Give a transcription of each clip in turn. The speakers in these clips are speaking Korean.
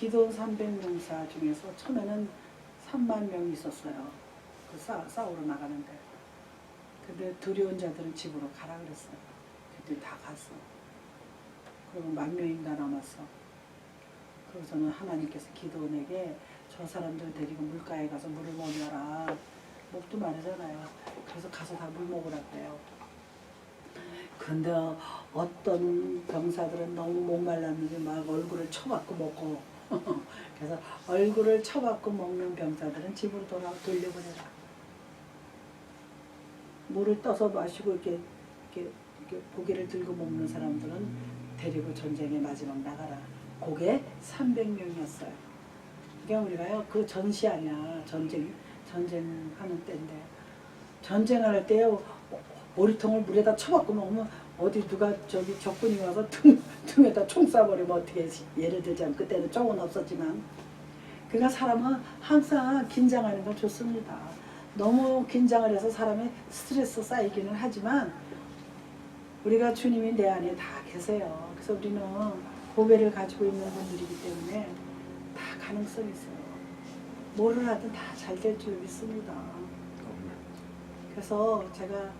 기도 300명사 중에서 처음에는 3만 명이 있었어요. 그 싸우러 나가는데. 근데 두려운 자들은 집으로 가라 그랬어요. 그때 다 갔어. 그리고 10,000명인가 남았어. 그래서는 하나님께서 기도원에게 저 사람들 데리고 물가에 가서 물을 먹여라. 목도 마르잖아요. 그래서 가서 다 물 먹으라고요. 근데 어떤 병사들은 너무 목말랐는데 막 얼굴을 쳐박고 먹고 그래서 얼굴을 쳐박고 먹는 병사들은 집으로 돌려보내라. 물을 떠서 마시고 이렇게 고개를 들고 먹는 사람들은 데리고 전쟁에 마지막 나가라. 그게 300명이었어요. 그러니까 우리가요, 그 전시 아니야. 전쟁하는 때인데. 전쟁할 때요, 오리통을 물에다 쳐박고 먹으면 어디 누가 저기 적군이 와서 등에다 총 쏴버리면 어떻게, 예를 들자면 그때는 총은 없었지만. 그러니까 사람은 항상 긴장하는 건 좋습니다. 너무 긴장을 해서 사람의 스트레스 쌓이기는 하지만 우리가 주님이 내 안에 다 계세요. 그래서 우리는 보배를 가지고 있는 분들이기 때문에 다 가능성이 있어요. 뭐를 하든 다 잘 될 줄 믿습니다. 그래서 제가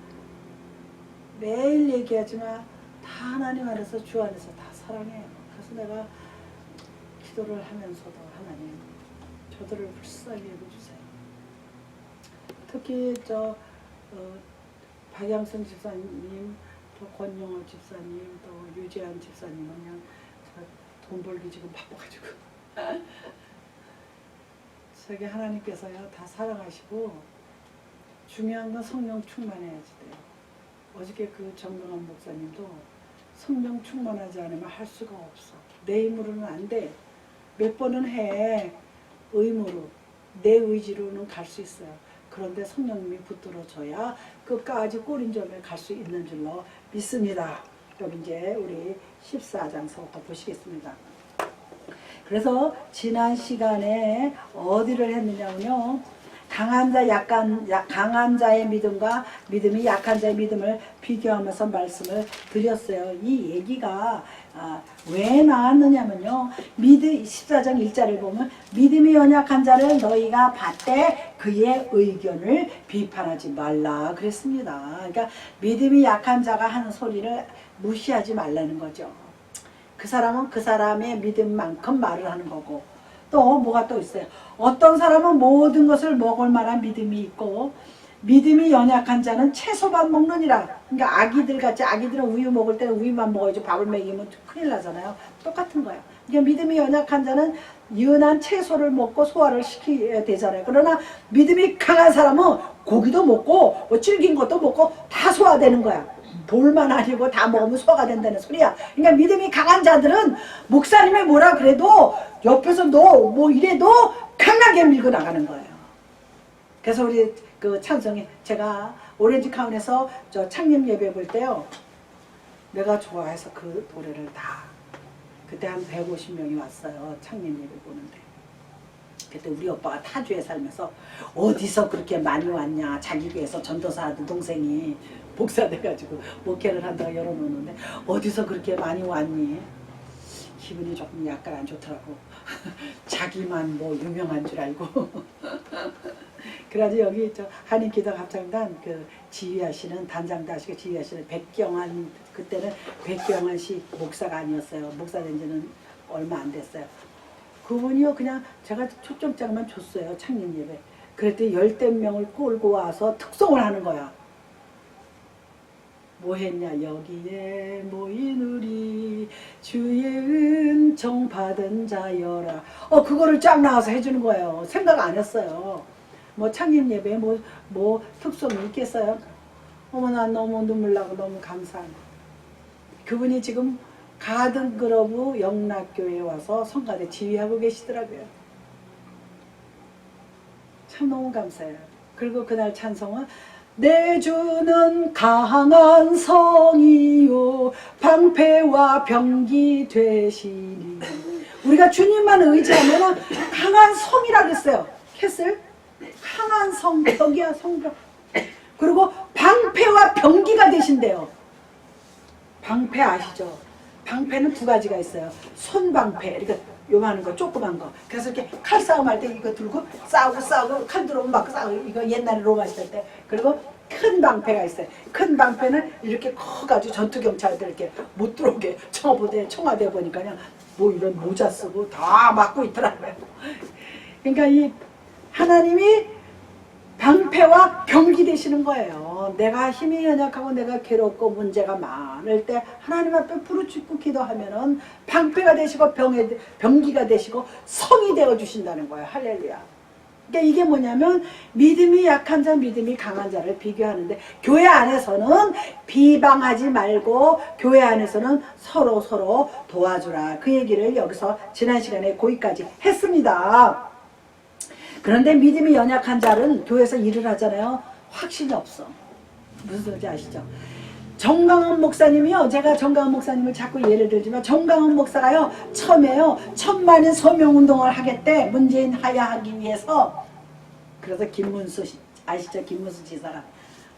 매일 얘기하지만 다 하나님 안에서 주 안에서 다 사랑해요. 그래서 내가 기도를 하면서도 하나님 저들을 불쌍히 여겨주세요. 특히 박양선 집사님, 또 권영호 집사님, 또 유재한 집사님은 돈 벌기 지금 바빠가지고 저기 하나님께서요 다 사랑하시고 중요한 건 성령 충만해야지 돼요. 어저께 그 정명환 목사님도 성령 충만하지 않으면 할 수가 없어. 내 힘으로는 안 돼. 몇 번은 해. 의무로. 내 의지로는 갈 수 있어요. 그런데 성령님이 붙들어줘야 끝까지 꼬린점에 갈 수 있는 줄로 믿습니다. 그럼 이제 우리 14장서부터 보시겠습니다. 그래서 지난 시간에 어디를 했느냐면요. 강한 자의 믿음과 믿음이 약한 자의 믿음을 비교하면서 말씀을 드렸어요. 이 얘기가 왜 나왔느냐면요. 14장 1절을 보면 믿음이 연약한 자를 너희가 봤되 그의 의견을 비판하지 말라 그랬습니다. 그러니까 믿음이 약한 자가 하는 소리를 무시하지 말라는 거죠. 그 사람은 그 사람의 믿음만큼 말을 하는 거고 또 뭐가 또 있어요. 어떤 사람은 모든 것을 먹을 만한 믿음이 있고 믿음이 연약한 자는 채소만 먹느니라. 그러니까 아기들은 우유 먹을 때는 우유만 먹어야지 밥을 먹이면 큰일 나잖아요. 똑같은 거야. 그러니까 믿음이 연약한 자는 연한 채소를 먹고 소화를 시켜야 되잖아요. 그러나 믿음이 강한 사람은 고기도 먹고 뭐 질긴 것도 먹고 다 소화되는 거야. 돌만 아니고 다 먹으면 소화가 된다는 소리야. 그러니까 믿음이 강한 자들은 목사님이 뭐라 그래도 옆에서 너 뭐 이래도 강하게 밀고 나가는 거예요. 그래서 우리 그 찬송이 제가 오렌지 카운에서 저 창립 예배 볼 때요. 내가 좋아해서 그 노래를 다 그때 한 150명이 왔어요. 창립 예배 보는데. 그때 우리 오빠가 타주에 살면서 어디서 그렇게 많이 왔냐. 자기 교회에서 전도사 하던 동생이 목사 돼가지고 목회를 한다고 열어놓는데 어디서 그렇게 많이 왔니? 기분이 조금 약간 안 좋더라고. 자기만 뭐 유명한 줄 알고. 그래가지고 여기 저 한인기도합창단 그 지휘하시는 단장도 하시고 지휘하시는 백경환 그때는 백경환 씨 목사가 아니었어요. 목사 된 지는 얼마 안 됐어요. 그분이요 그냥 제가 초점장만 줬어요. 창립 예배. 그랬더니 10명을 끌고 와서 특송을 하는 거야. 뭐 했냐 여기에 모인 우리 주의 은총 받은 자여라. 그거를 쫙 나와서 해주는 거예요. 생각 안 했어요. 뭐 창립 예배 뭐 특송이 있겠어요. 어머나 너무 눈물 나고 너무 감사한 거. 그분이 지금 가든그러브 영락교회에 와서 성가대 지휘하고 계시더라고요. 참 너무 감사해요. 그리고 그날 찬송은 내 주는 강한 성이요 방패와 병기 되시니. 우리가 주님만 의지하면 강한 성이라고 했어요. 캐슬 강한 성, 벽이야 성벽. 그리고 방패와 병기가 되신대요. 방패 아시죠? 방패는 두 가지가 있어요. 손방패, 이렇게 요만한 거, 조그만 거. 그래서 이렇게 칼싸움 할 때 이거 들고 싸우고 칼 들어오면 막 싸우고, 이거 옛날에 로마 시대 때. 그리고 큰 방패가 있어요. 큰 방패는 이렇게 커가지고 전투경찰들 이렇게 못 들어오게 청와대 보니까 그냥 뭐 이런 모자 쓰고 다 막고 있더라고요. 그러니까 이 하나님이 방패와 병기 되시는 거예요. 내가 힘이 연약하고 내가 괴롭고 문제가 많을 때 하나님 앞에 부르짖고 기도하면은 방패가 되시고 병기가 되시고 성이 되어 주신다는 거예요. 할렐루야. 그러니까 이게 뭐냐면 믿음이 약한 자, 믿음이 강한 자를 비교하는데, 교회 안에서는 비방하지 말고 교회 안에서는 서로 도와주라. 그 얘기를 여기서 지난 시간에 거기까지 했습니다. 그런데 믿음이 연약한 자는 교회에서 일을 하잖아요. 확신이 없어. 무슨 소리인지 아시죠? 정강원 목사님이요. 제가 정강원 목사님을 자꾸 예를 들지만, 정강원 목사가요, 처음에요, 천만인 서명운동을 하겠대. 문재인 하야하기 위해서. 그래서 김문수, 아시죠? 김문수 지사가,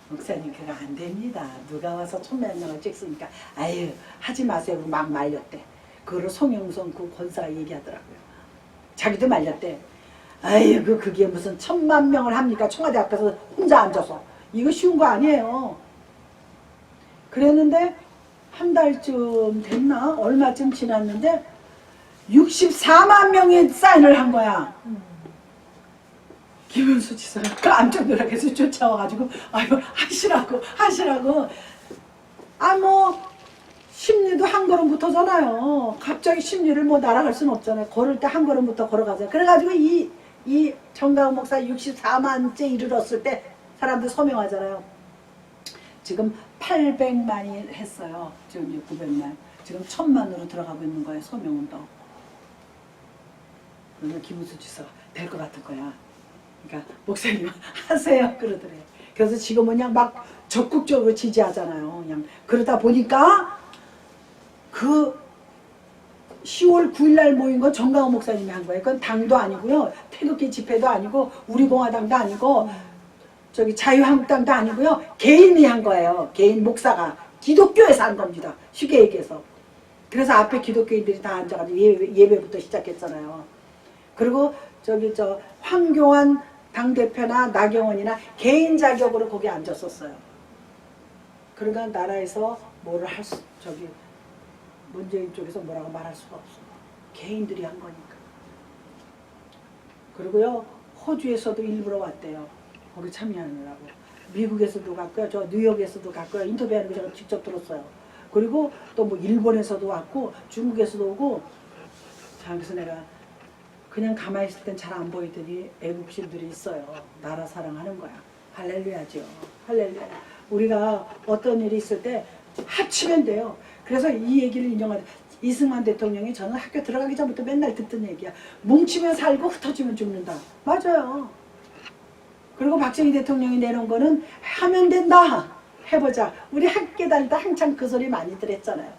목사님 그거 안 됩니다. 누가 와서 천만 명을 찍습니까? 아유, 하지 마세요. 막 말렸대. 그거를 송영선 그 권사가 얘기하더라고요. 자기도 말렸대. 아이고, 그게 무슨 천만 명을 합니까? 청와대 앞에서 혼자 앉아서. 이거 쉬운 거 아니에요. 그랬는데 한 달쯤 됐나? 얼마쯤 지났는데 64만 명이 사인을 한 거야. 김은수 지사가 그 안쪽 노락에서 쫓아와가지고 아유, 하시라고. 아, 뭐 심리도 한 걸음부터잖아요. 갑자기 심리를 뭐 날아갈 수는 없잖아요. 걸을 때 한 걸음부터 걸어가잖아요. 그래가지고 이 정강원 목사 64만째 이르렀을 때 사람들 서명하잖아요. 지금 800만이 했어요. 지금 이제 900만. 지금 1000만으로 들어가고 있는 거예요. 서명운동. 그러면 김우수 지사가 될 것 같을 거야. 그러니까 목사님 하세요 그러더래요. 그래서 지금은 그냥 막 적극적으로 지지하잖아요. 그냥 그러다 보니까 그 10월 9일날 모인 건 정강원 목사님이 한 거예요. 그건 당도 아니고요. 태극기 집회도 아니고 우리공화당도 아니고 저기 자유한국당도 아니고요. 개인이 한 거예요. 개인 목사가 기독교에서 한 겁니다. 쉽게 얘기해서. 그래서 앞에 기독교인들이 다 앉아가지고 예배부터 시작했잖아요. 그리고 저기 황교안 당대표나 나경원이나 개인 자격으로 거기 앉았었어요. 그러니까 나라에서 뭐를 문재인 쪽에서 뭐라고 말할 수가 없어. 개인들이 한 거니까. 그리고요, 호주에서도 일부러 왔대요. 거기 참여하느라고. 미국에서도 갔고요. 저 뉴욕에서도 갔고요. 인터뷰하는 거 제가 직접 들었어요. 그리고 또 뭐 일본에서도 왔고 중국에서도 오고. 자, 그래서 내가 그냥 가만히 있을 땐 잘 안 보이더니 애국심들이 있어요. 나라 사랑하는 거야. 할렐루야죠. 할렐루야. 우리가 어떤 일이 있을 때 합치면 돼요. 그래서 이 얘기를 인용하는 이승만 대통령이 저는 학교 들어가기 전부터 맨날 듣던 얘기야. 뭉치면 살고 흩어지면 죽는다. 맞아요. 그리고 박정희 대통령이 내놓은 거는 하면 된다. 해보자. 우리 학교 다닐 때 한참 그 소리 많이들 했잖아요.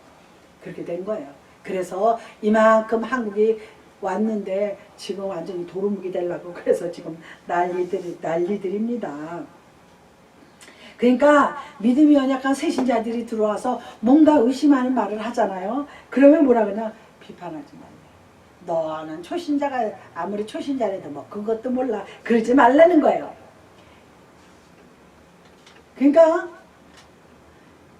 그렇게 된 거예요. 그래서 이만큼 한국이 왔는데 지금 완전히 도루묵이 되려고 그래서 지금 난리들입니다. 그러니까 믿음이 연약한 새신자들이 들어와서 뭔가 의심하는 말을 하잖아요. 그러면 뭐라 그러냐? 비판하지 말래. 너는 초신자가 아무리 초신자라도 뭐 그것도 몰라. 그러지 말라는 거예요. 그러니까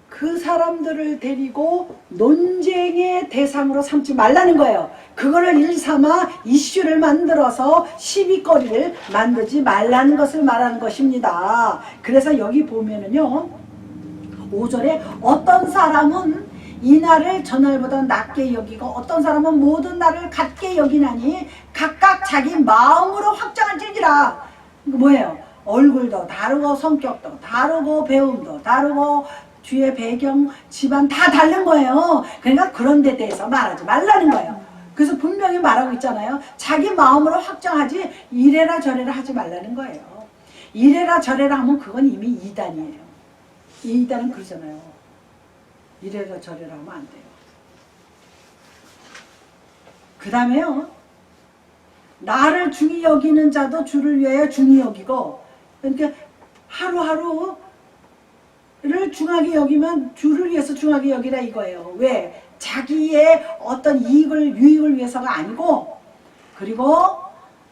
그 사람들을 데리고 논쟁의 대상으로 삼지 말라는 거예요. 그거를 일삼아 이슈를 만들어서 시비거리를 만들지 말라는 것을 말하는 것입니다. 그래서 여기 보면은요, 5절에 어떤 사람은 이 날을 저날보다 낮게 여기고 어떤 사람은 모든 날을 같게 여기나니 각각 자기 마음으로 확정할지니라. 뭐예요? 얼굴도 다르고 성격도 다르고 배움도 다르고 주의 배경, 집안 다 다른 거예요. 그러니까 그런 데 대해서 말하지 말라는 거예요. 그래서 분명히 말하고 있잖아요. 자기 마음으로 확정하지 이래라 저래라 하지 말라는 거예요. 이래라 저래라 하면 그건 이미 이단이에요. 이단은 그러잖아요. 이래라 저래라 하면 안 돼요. 그 다음에요. 나를 중히 여기는 자도 주를 위하여 중히 여기고, 그러니까 하루하루를 중하게 여기면 주를 위해서 중하게 여기라 이거예요. 왜? 자기의 어떤 유익을 위해서가 아니고, 그리고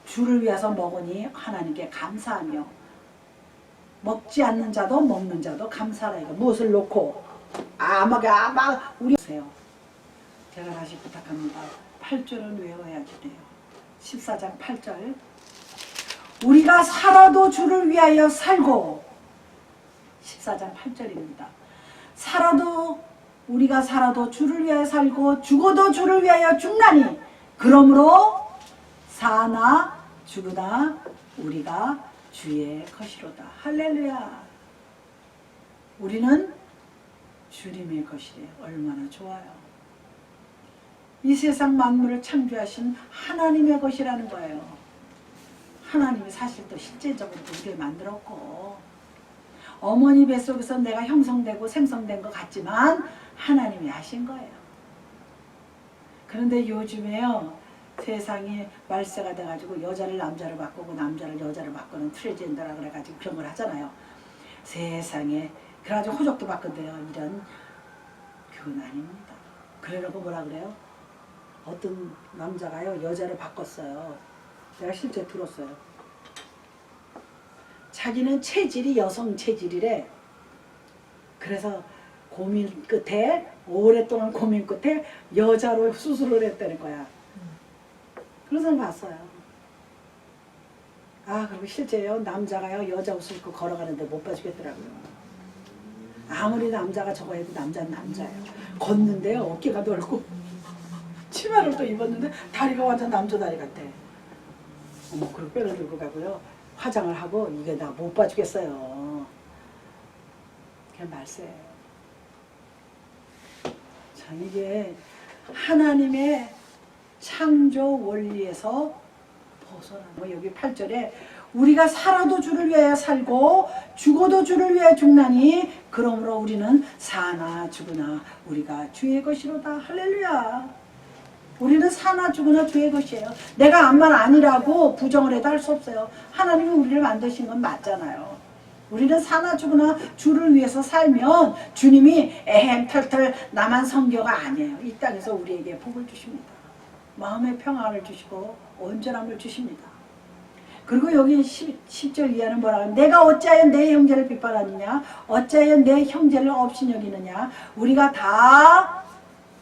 주를 위해서 먹으니 하나님께 감사하며, 먹지 않는 자도 먹는 자도 감사하라. 이거 무엇을 놓고 막 우리 보세요. 제가 다시 부탁합니다. 8절은 외워야지 돼요. 14장 8절. 우리가 살아도 주를 위하여 살고, 14장 8절입니다. 우리가 살아도 주를 위하여 살고 죽어도 주를 위하여 죽나니 그러므로 사나 죽으나 우리가 주의 것이로다. 할렐루야. 우리는 주님의 것이래요. 얼마나 좋아요. 이 세상 만물을 창조하신 하나님의 것이라는 거예요. 하나님이 사실 또 실제적으로 우리를 만들었고, 어머니 뱃속에서 내가 형성되고 생성된 것 같지만 하나님이 하신 거예요. 그런데 요즘에요, 세상이 말세가 돼가지고 여자를 남자로 바꾸고 남자를 여자로 바꾸는 트랜스젠더라 그래가지고 그런 걸 하잖아요. 세상에. 그래가지고 호적도 바꾼대요. 이런. 그건 아닙니다. 그러려고 뭐라 그래요? 어떤 남자가요, 여자를 바꿨어요. 내가 실제 들었어요. 자기는 체질이 여성 체질이래. 그래서 고민 끝에, 오랫동안 고민 끝에 여자로 수술을 했다는 거야. 그런 사람 봤어요. 그리고 실제요, 남자가요, 여자 옷을 입고 걸어가는데 못 봐주겠더라고요. 아무리 남자가 저거 해도 남자는 남자예요. 걷는데요, 어깨가 넓고 치마를 또 입었는데 다리가 완전 남자 다리 같아. 그리고 뼈를 들고 가고요, 화장을 하고, 이게 나 못 봐주겠어요. 그냥 말세예요. 참, 이게 하나님의 창조 원리에서 벗어나는, 여기 8절에 우리가 살아도 주를 위하여 살고 죽어도 주를 위하여 죽나니 그러므로 우리는 사나 죽으나 우리가 주의 것이로다. 할렐루야. 우리는 사나 죽으나 주의 것이에요. 내가 암만 아니라고 부정을 해도 할 수 없어요. 하나님이 우리를 만드신 건 맞잖아요. 우리는 사나 죽으나 주를 위해서 살면 주님이 에헴 털털 나만 성교가 아니에요. 이 땅에서 우리에게 복을 주십니다. 마음의 평안을 주시고 온전함을 주십니다. 그리고 여기 10절 이하는 뭐라 하면, 내가 어찌하여 내 형제를 비판하느냐, 어찌하여 내 형제를 업신여기느냐. 우리가 다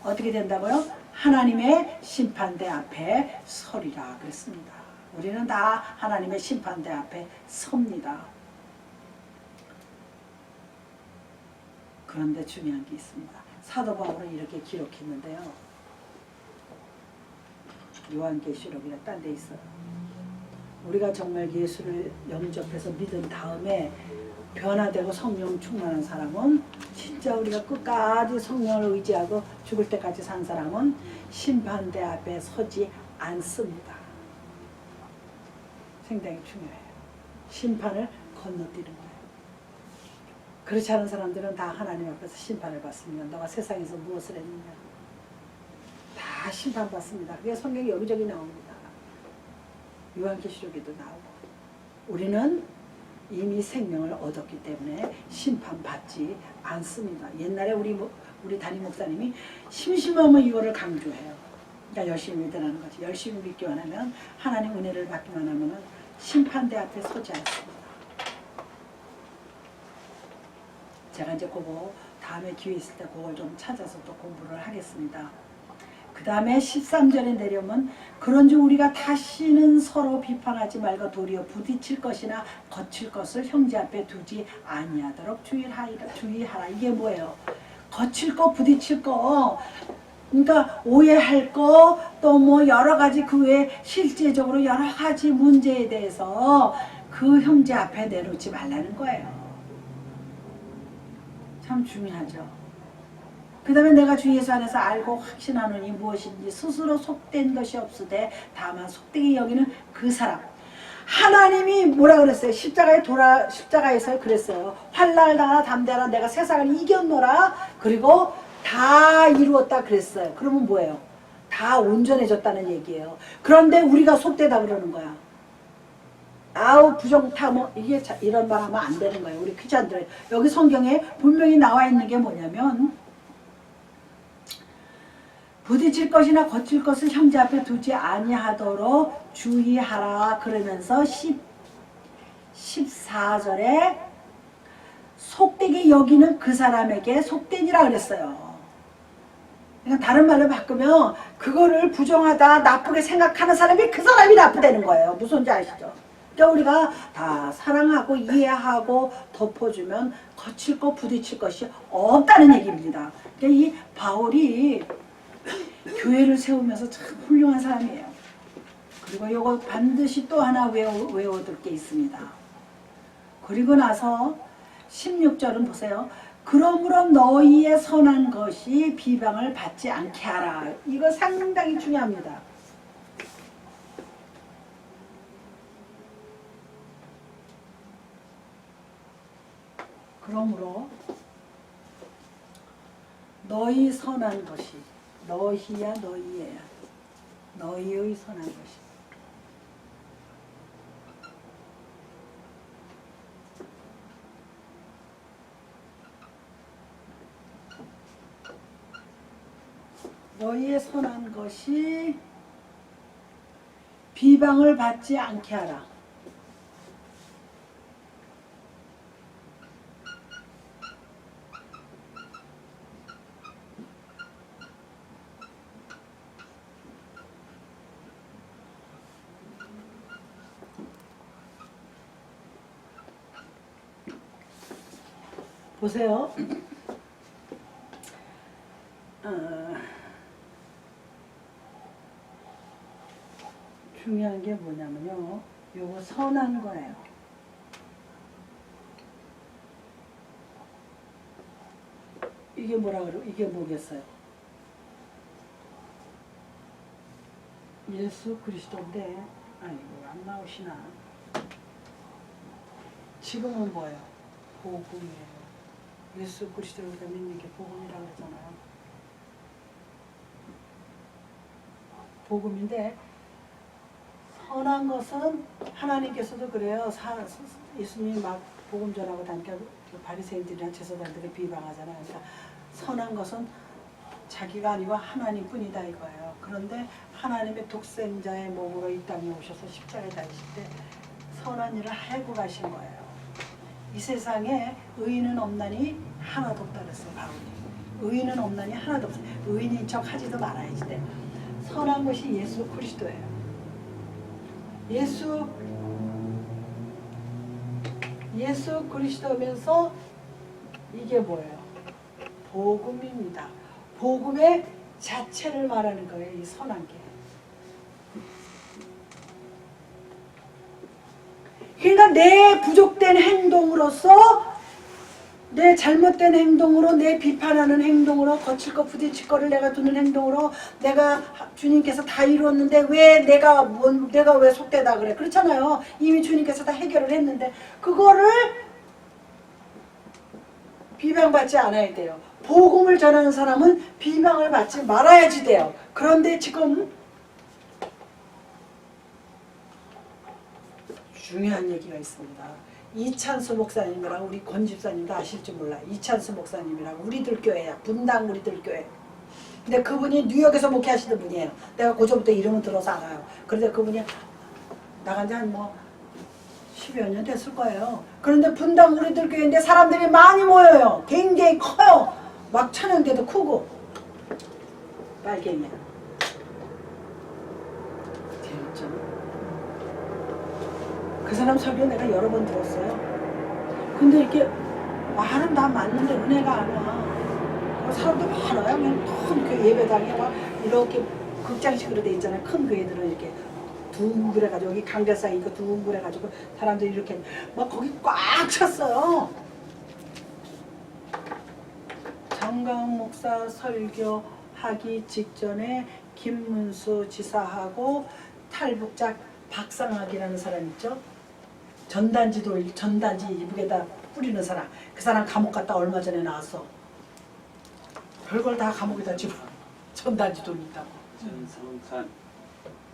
어떻게 된다고요? 하나님의 심판대 앞에 서리라 그랬습니다. 우리는 다 하나님의 심판대 앞에 섭니다. 그런데 중요한 게 있습니다. 사도 바울은 이렇게 기록했는데요. 요한계시록이라 딴 데 있어요. 우리가 정말 예수를 영접해서 믿은 다음에 변화되고 성령 충만한 사람은, 진짜 우리가 끝까지 성령을 의지하고 죽을 때까지 산 사람은 심판대 앞에 서지 않습니다. 상당히 중요해요. 심판을 건너뛰는 거예요. 그렇지 않은 사람들은 다 하나님 앞에서 심판을 받습니다. 너가 세상에서 무엇을 했느냐, 다 심판받습니다. 그게 성경에 여기저기 나옵니다. 요한계시록에도 나오고. 우리는 이미 생명을 얻었기 때문에 심판받지 않습니다. 옛날에 우리 담임 목사님이 심심하면 이거를 강조해요. 그러니까 열심히 믿으라는 거지. 열심히 믿기만 하면, 하나님 은혜를 받기만 하면 심판대 앞에 서지 않습니다. 제가 이제 그거 다음에 기회 있을 때 그걸 좀 찾아서 또 공부를 하겠습니다. 그 다음에 13절에 내려오면, 그런즉 우리가 다시는 서로 비판하지 말고 도리어 부딪힐 것이나 거칠 것을 형제 앞에 두지 아니하도록 주의하라. 이게 뭐예요? 거칠 거, 부딪힐 거, 그러니까 오해할 거, 또 뭐 여러 가지 그 외에 실제적으로 여러 가지 문제에 대해서 그 형제 앞에 내놓지 말라는 거예요. 참 중요하죠. 그 다음에 내가 주 예수 안에서 알고 확신하노니 무엇인지 스스로 속된 것이 없으되 다만 속되게 여기는 그 사람. 하나님이 뭐라 그랬어요? 십자가에서 그랬어요. 환난을 당하나 담대하라, 내가 세상을 이겼노라. 그리고 다 이루었다 그랬어요. 그러면 뭐예요? 다 온전해졌다는 얘기예요. 그런데 우리가 속되다 그러는 거야. 부정타 이게 이런 말 하면 안 되는 거예요. 우리 크리스찬들. 여기 성경에 분명히 나와 있는 게 뭐냐면, 부딪힐 것이나 거칠 것을 형제 앞에 두지 아니하도록 주의하라. 그러면서 14절에 속되게 여기는 그 사람에게 속되니라 그랬어요. 그러니까 다른 말로 바꾸면 그거를 부정하다 나쁘게 생각하는 사람이 그 사람이 나쁘다는 거예요. 무슨지 아시죠? 그러니까 우리가 다 사랑하고 이해하고 덮어주면 거칠 거 부딪힐 것이 없다는 얘기입니다. 그러니까 이 바울이 교회를 세우면서 참 훌륭한 사람이에요. 그리고 이거 반드시 또 하나 외워둘 게 있습니다. 그리고 나서 16절은 보세요. 그러므로 너희의 선한 것이 비방을 받지 않게 하라. 이거 상당히 중요합니다. 그러므로 너희 선한 것이 너희야 너희예요. 너희의 선한 것이 너희의 선한 것이 비방을 받지 않게 하라. 보세요. 중요한 게 뭐냐면요. 요거 선한 거예요. 이게 뭐라 그래요? 이게 뭐겠어요? 예수 그리스도인데 아이고 안 나오시나? 지금은 뭐예요? 복음이에요. 예수 그리스도를 믿는 게 복음이라고 그러잖아요. 복음인데 선한 것은 하나님께서도 그래요. 예수님이 막 복음 전하고 다니까 바리새인들이나 제사장들이 비방하잖아요. 그러니까 선한 것은 자기가 아니고 하나님뿐이다 이거예요. 그런데 하나님의 독생자의 몸으로 이 땅에 오셔서 십자가에 달리실 때 선한 일을 하고 가신 거예요. 이 세상에 의인은 없나니 하나도 없다 그랬어요. 바울이. 의인은 없나니 하나도 없어요. 의인인 척 하지도 말아야지 돼. 선한 것이 예수 그리스도예요. 예수 그리스도면서 이게 뭐예요? 복음입니다. 복음의 자체를 말하는 거예요. 이 선한 게. 그러니까 내 부족된 행동으로서 내 잘못된 행동으로 내 비판하는 행동으로 거칠 거 부딪힐 거를 내가 두는 행동으로 내가 주님께서 다 이루었는데 왜 내가 왜 속되다 그래. 그렇잖아요. 이미 주님께서 다 해결을 했는데 그거를 비방받지 않아야 돼요. 복음을 전하는 사람은 비방을 받지 말아야지 돼요. 그런데 지금 중요한 얘기가 있습니다. 이찬수 목사님이랑 우리 권 집사님도 아실지 몰라. 이찬수 목사님이랑 우리들 교회야. 분당 우리들 교회. 근데 그분이 뉴욕에서 목회하시는 분이에요. 내가 그전부터 이름을 들어서 알아요. 그런데 그분이 나간 지 한 10여 년 됐을 거예요. 그런데 분당 우리들 교회인데 사람들이 많이 모여요. 굉장히 커요. 막 천연대도 크고. 빨갱이야. 재밌죠? 그 사람 설교 내가 여러 번 들었어요. 근데 이렇게 말은 다 맞는데 은혜가 안 와. 사람도 많아요. 그냥 큰 교회 예배당에 막 이렇게 극장식으로 돼 있잖아요. 큰 교회들은 이렇게 둥그래가지고 여기 강대상이 있고 둥그래가지고 사람들이 이렇게 막 거기 꽉 찼어요. 정강 목사 설교하기 직전에 김문수 지사하고 탈북자 박상학이라는 사람 있죠? 전단지 이북에다 뿌리는 사람. 그 사람 감옥 갔다 얼마 전에 나왔어. 별걸 다 감옥에다 집어. 전단지 돌린다고. 정성산.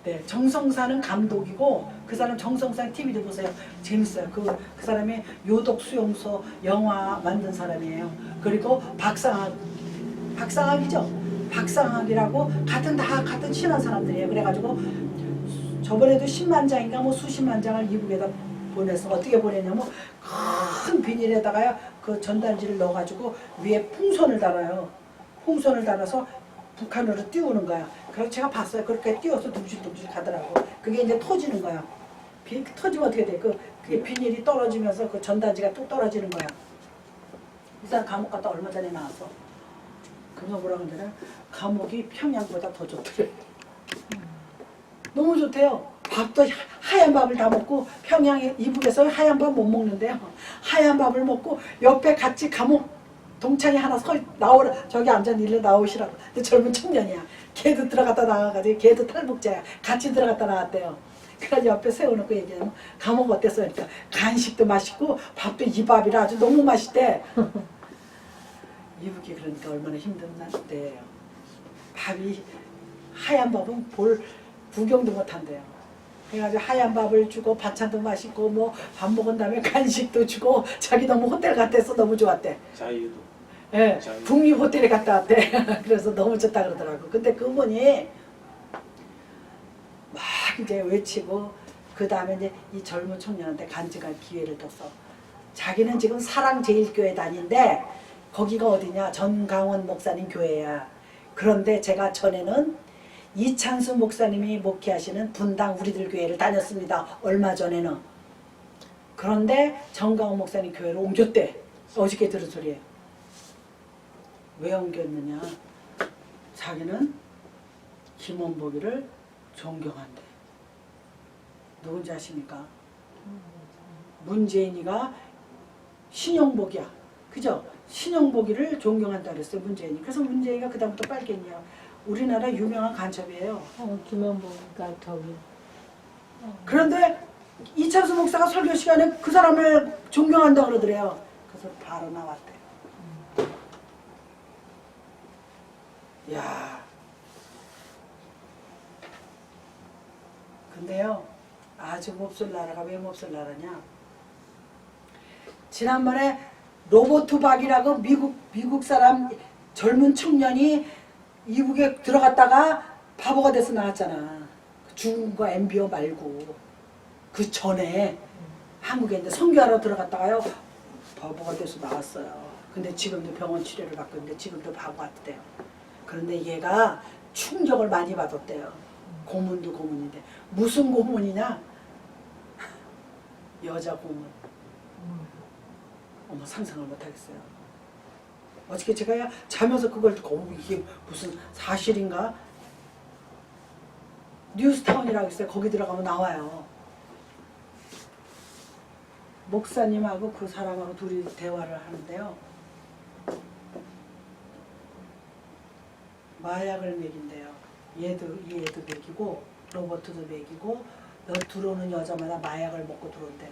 네, 정성산은 감독이고 그 사람 정성산 TV도 보세요. 재밌어요. 그 사람이 요독 수용소 영화 만든 사람이에요. 그리고 박상학이죠. 박상학이라고 같은 친한 사람들이에요. 그래가지고 저번에도 10만 장인가 뭐 수십만 장을 이북에다 보내서 어떻게 보내냐면 큰 비닐에다가요 그 전단지를 넣어가지고 위에 풍선을 달아요. 풍선을 달아서 북한으로 띄우는 거야. 그래서 제가 봤어요. 그렇게 띄워서 둥실둥실 가더라고. 그게 이제 터지는 거야. 터지면 어떻게 돼? 그게 비닐이 떨어지면서 그 전단지가 뚝 떨어지는 거야. 이 사람 감옥 갔다 얼마 전에 나왔어. 그래서 뭐라 그러잖아요. 감옥이 평양보다 더 좋대요. 너무 좋대요. 밥도 하얀 밥을 다 먹고 평양에 이북에서 하얀 밥 못 먹는데요. 하얀 밥을 먹고 옆에 같이 감옥 동창이 하나 나오라 저기 앉아서 일로 나오시라고. 근데 젊은 청년이야. 걔도 들어갔다 나와가지고 걔도 탈북자야. 같이 들어갔다 나왔대요. 그래서 옆에 세워놓고 얘기하면 감옥 어땠어? 그러니까 간식도 맛있고 밥도 이 밥이라 아주 너무 맛있대. 이북이 그러니까 얼마나 힘든데요. 밥이 하얀 밥은 볼 구경도 못한대요. 그래가지고 하얀 밥을 주고 반찬도 맛있고 뭐 밥 먹은 다음에 간식도 주고 자기 너무 호텔 같아서 너무 좋았대. 자유도. 예, 자유. 북미 호텔에 갔다 왔대. 그래서 너무 좋다 그러더라고. 근데 그분이 막 이제 외치고 그 다음에 이제 이 젊은 청년한테 간증할 기회를 줬어. 자기는 지금 사랑제일교회 다닌데 거기가 어디냐? 전강원 목사님 교회야. 그런데 제가 전에는 이찬수 목사님이 목회하시는 분당 우리들 교회를 다녔습니다. 얼마 전에는. 그런데 전강원 목사님 교회로 옮겼대. 어저께 들은 소리예요. 왜 옮겼느냐? 자기는 김원복이를 존경한대. 누군지 아십니까? 문재인이가 신영복이야. 그죠? 신영복이를 존경한다 그랬어요. 문재인이. 그래서 문재인이가 그다음부터 빨갱이야. 우리나라 유명한 간첩이에요. 김원복이가 저기. 그런데 이찬수 목사가 설교 시간에 그 사람을 존경한다 그러더래요. 그래서 바로 나왔대. 야. 근데요. 아주 몹쓸 나라가 왜 몹쓸 나라냐? 지난번에 로버트 박이라고 미국 사람 젊은 청년이 이북에 들어갔다가 바보가 돼서 나왔잖아. 죽은 거 엠비오 말고 그 전에 한국에 이제 선교하러 들어갔다가요 바보가 돼서 나왔어요. 근데 지금도 병원 치료를 받고 있는데 지금도 바보 같대요. 그런데 얘가 충격을 많이 받았대요. 고문도 고문인데 무슨 고문이냐? 여자 고문. 어머 상상을 못하겠어요. 어저께 제가 자면서 그걸 듣고 이게 무슨 사실인가? 뉴스타운이라고 있어요. 거기 들어가면 나와요. 목사님하고 그 사람하고 둘이 대화를 하는데요. 마약을 먹인대요. 얘도 먹이고 로버트도 먹이고 들어오는 여자마다 마약을 먹고 들어온대요.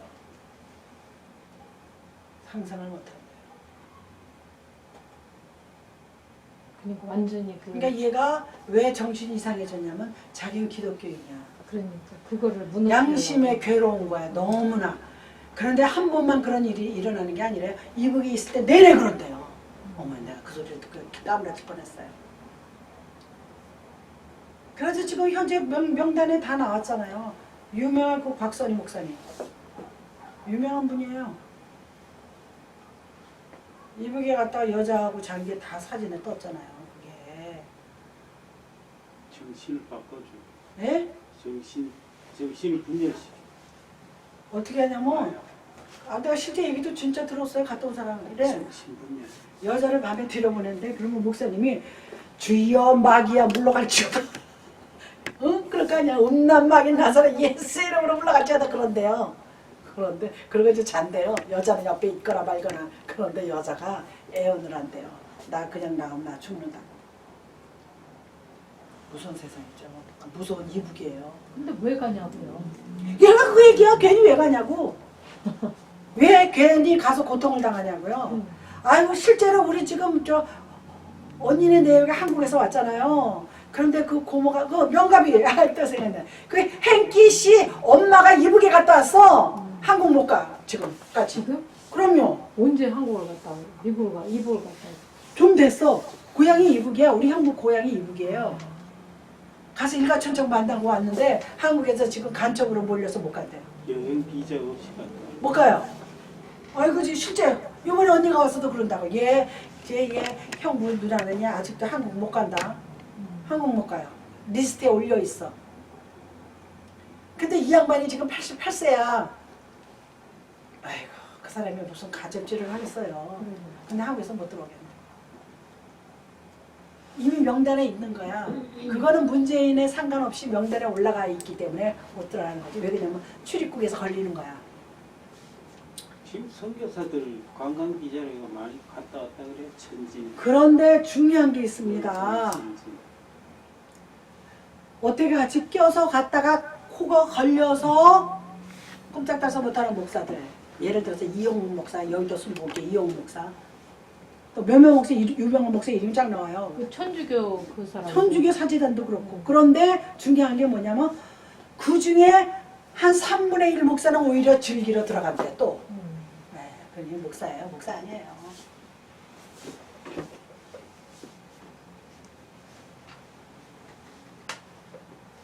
상상을 못합니다. 그러니까 완전히 그. 그러니까 얘가 왜 정신이 이상해졌냐면 자기는 기독교인이야. 그러니까 그거를 무너뜨리려고. 양심에 괴로운 거야. 너무나. 그런데 한 번만 그런 일이 일어나는 게 아니라 이북이 있을 때 내내 그런대요. 어머 내가 그 소리를 듣고 까무라칠 뻔했어요. 그래서 지금 현재 명단에 다 나왔잖아요. 유명한 그 곽선희 목사님. 유명한 분이에요. 이북에 갔다가 여자하고 잔 게 다 사진에 떴잖아요. 그게. 정신을 바꿔줘. 예? 정신을 분열시켜. 어떻게 하냐면 내가 실제 얘기도 진짜 들었어요. 갔다 온 사람이래. 정신 분열. 여자를 밤에 들여보냈는데 그러면 목사님이 주여 마귀야 물러갈지어다. 응? 그럴 거 아니야. 음란 마귀 나서는 예수 이름으로 물러갈지어다 그런데요. 그런데 그러고 이제 잔대요. 여자는 옆에 있거나 말거나. 그런데 여자가 애언을 한대요. 나 그냥 나가면 나 죽는다고. 무서운 세상이죠. 무서운 이북이에요. 근데 왜 가냐고요? 얘가 그 얘기야. 괜히 왜 가냐고. 왜 괜히 가서 고통을 당하냐고요. 아이고 실제로 우리 지금 언니네 내외가 한국에서 왔잖아요. 그런데 그 고모가 그 명갑이 또 생각나. 그 행키 씨 엄마가 이북에 갔다 왔어. 한국 못 가 지금까지. 지금? 그럼요. 언제 한국을 갔다 와요? 이북을 갔다 와요? 좀 됐어. 고향이 이북이야. 우리 형부 고향이 이북이에요. 가서 일가천청 만나고 왔는데 한국에서 지금 간첩으로 몰려서 못 간대요. 여행 비자 없이 갔다. 못 가요. 아이고 실제 이번에 언니가 왔어도 그런다고. 얘 형부 누나는 아직도 한국 못 간다. 한국 못 가요. 리스트에 올려 있어. 근데 이 양반이 지금 88세야. 아이고 그 사람이 무슨 가정질을 하겠어요. 근데 한국에서 못 들어오겠네. 이미 명단에 있는 거야. 그거는 문재인에 상관없이 명단에 올라가 있기 때문에 못 들어가는 거지. 왜 그러냐면 출입국에서 걸리는 거야. 지금 선교사들 관광 비자를 많이 갔다 왔다 그래. 천진. 그런데 중요한 게 있습니다. 천진. 어떻게 같이 껴서 갔다가 코가 걸려서 꼼짝달싹 못하는 목사들. 예를 들어서 이용훈 목사, 여의도 순복의 이용훈 목사. 또 몇몇 목사, 유병헌 목사 이름이 쫙 나와요. 그 천주교 그 사람. 천주교 사제단도 그렇고. 그런데 중요한 게 뭐냐면 그 중에 한 3분의 1 목사는 오히려 즐기러 들어간대 또. 네, 그게 목사예요. 목사 아니에요.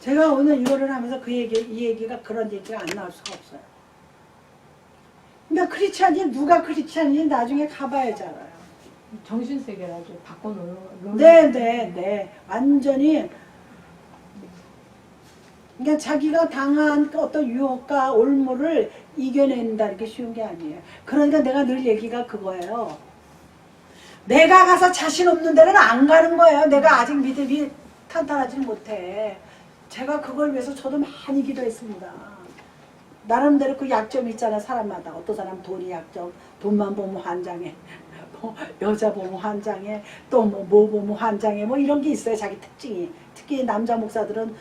제가 오늘 이거를 하면서 이 얘기가 그런 얘기가 안 나올 수가 없어요. 그러니까 크리스찬이 누가 크리스찬인지 나중에 가봐야지 알아요. 정신세계를 아주 바꿔놓는 거. 네. 완전히. 그러니까 자기가 당한 어떤 유혹과 올무를 이겨낸다는 게 쉬운 게 아니에요. 그러니까 내가 늘 얘기가 그거예요. 내가 가서 자신 없는 데는 안 가는 거예요. 내가 아직 믿음이 탄탄하지 못해. 제가 그걸 위해서 저도 많이 기도했습니다. 나름대로 그 약점이 있잖아요. 사람마다. 어떤 사람 돈이 약점, 돈만 보면 환장해. 여자 보면 환장해. 또 뭐 보면 환장해. 뭐 이런 게 있어요. 자기 특징이. 특히 남자 목사들은